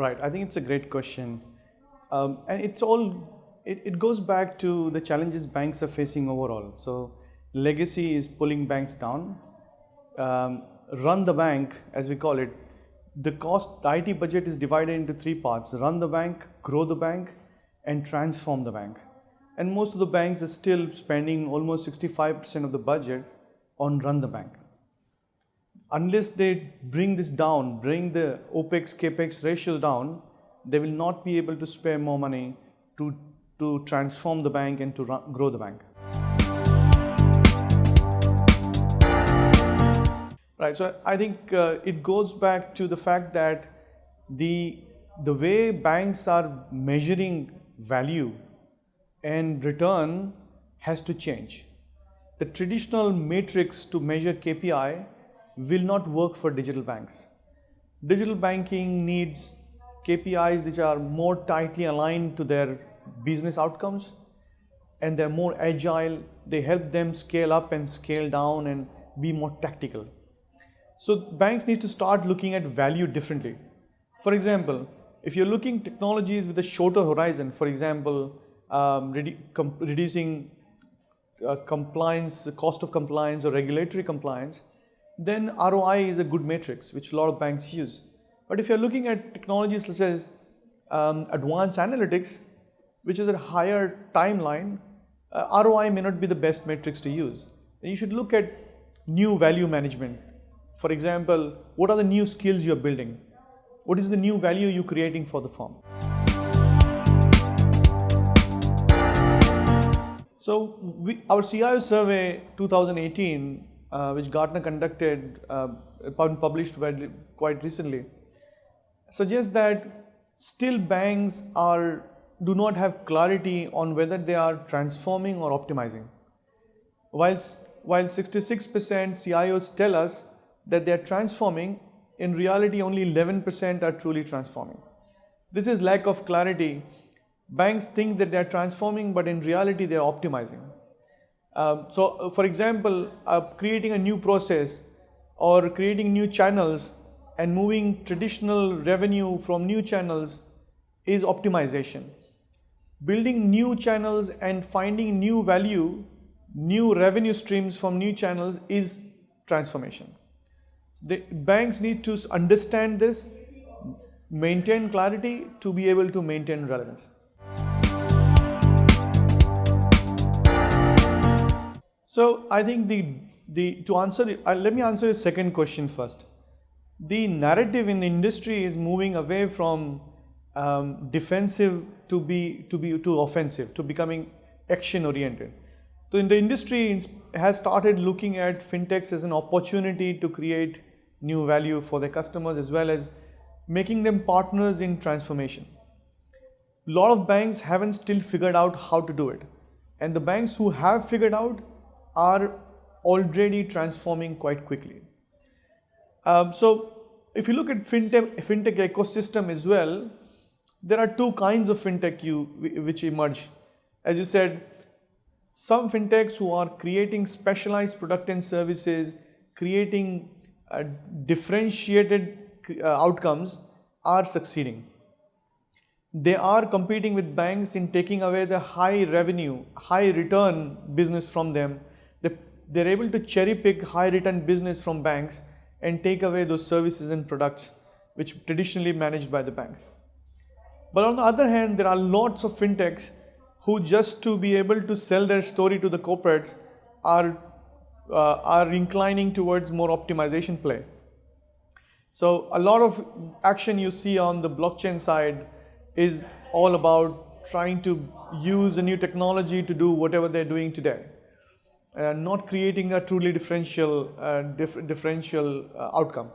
Right, I think it's a great question. And it goes back to the challenges banks are facing overall. So legacy is pulling banks down. Run the bank, as we call it, the IT budget is divided into three parts: run the bank, grow the bank, and transform the bank. And most of the banks are still spending almost 65% of the budget on run the bank. Unless they bring this down, bring the OPEX-CAPEX ratios down, they will not be able to spare more money to transform the bank and to grow the bank. Right, so I think it goes back to the fact that the way banks are measuring value and return has to change. The traditional matrix to measure KPI will not work for digital banks. Digital banking needs KPIs which are more tightly aligned to their business outcomes, and they're more agile. They help them scale up and scale down and be more tactical. So banks need to start looking at value differently. For example, if you're looking technologies with a shorter horizon, for example, reducing compliance, the cost of compliance or regulatory compliance, then ROI is a good matrix which a lot of banks use. But if you're looking at technologies such as advanced analytics, which is a higher timeline, ROI may not be the best matrix to use. And you should look at new value management. For example, what are the new skills you're building? What is the new value you're creating for the firm? So our CIO survey 2018, which Gartner conducted, published quite recently, suggests that still banks do not have clarity on whether they are transforming or optimizing. While 66% CIOs tell us that they are transforming, in reality only 11% are truly transforming. This is lack of clarity. Banks think that they are transforming, but in reality they are optimizing. So for example, creating a new process or creating new channels and moving traditional revenue from new channels is optimization. Building new channels and finding new value, new revenue streams from new channels is transformation. The banks need to understand this, maintain clarity to be able to maintain relevance. So I think let me answer the second question first. The narrative in the industry is moving away from defensive to offensive, to becoming action oriented. So in the industry has started looking at fintechs as an opportunity to create new value for their customers as well as making them partners in transformation. A lot of banks haven't still figured out how to do it, and the banks who have figured out are already transforming quite quickly. So if you look at fintech ecosystem as well, there are two kinds of fintech which emerge. As you said, some fintechs who are creating specialized product and services, creating differentiated outcomes are succeeding. They are competing with banks in taking away the high revenue, high return business from them. They're able to cherry pick high return business from banks and take away those services and products which traditionally managed by the banks. But on the other hand, there are lots of fintechs who, just to be able to sell their story to the corporates, are inclining towards more optimization play. So a lot of action you see on the blockchain side is all about trying to use a new technology to do whatever they're doing today, not creating a truly differential outcome.